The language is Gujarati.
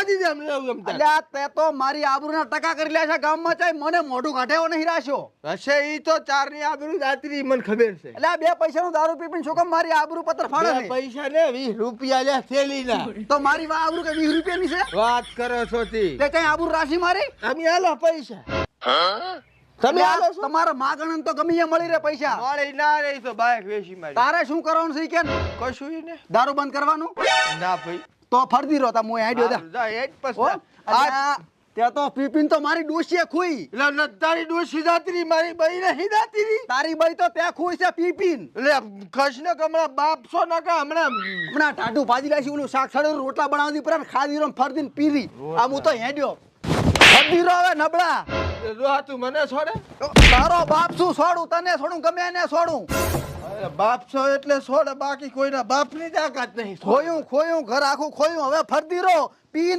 દીધે અમને ગમતા અલ્યા તે તો મારી આબરૂના ટકા કરી લે છે ગામમાં ચાઈ મને મોઢું કાઢેવો નહીં રાખ્યો હશે ઈ તો ચારની આબરૂ જાતરી મને ખબર છે એટલે આ 2 પૈસાનું દારૂ પીપીને શું કામ મારી આબરૂ પત્ર ફાડે બે છે પૈસા ને 20 રૂપિયા લે થેલીના તો મારી આબરૂ કે 20 રૂપિયાની છે વાત કરો છો તી તે કઈ આબરૂ રાશી મારી તમે આલો પૈસા તમે અલ્યા, આલો છો તમારા માગણન તો ગમે ત્યાં મળી રહે પૈસા મળી ના રહી તો બાઈક વેચી મારી તારે શું કરવાનું છે કે કશું ઈ ને દારૂ બંધ કરવાનું ના ભાઈ તો ફરદી રહો તા મોય આડ્યો દા જા એટ હો? પછી અલ્યા, તે તો પીપીન તો મારી ડોશીએ ખુઈ એટલે નતારી ડોસી જાતરી મારી બઈ નહીં જાતરી તારી બઈ તો તે ખુઈ છે પીપીન એટલે ખસને કમળા બાપ છો ના કા હમણાં હમણાં ટાઢું ભાજી લાશી ઓલું શાક સડેલું રોટલા બનાવતી પર ખાધી રોમ ફરદીને પીરી આ હું તો હેડ્યો ફરદી રો હવે નબળા રોહા તું મને છોડે તારો બાપ શું છોડું તને છોડું ગમે એને છોડું અરે બાપ છો એટલે છોડે બાકી કોઈના બાપની તાકાત નહીં ખોયું ઘર આખું ખોયું હવે ફરદી રો પીન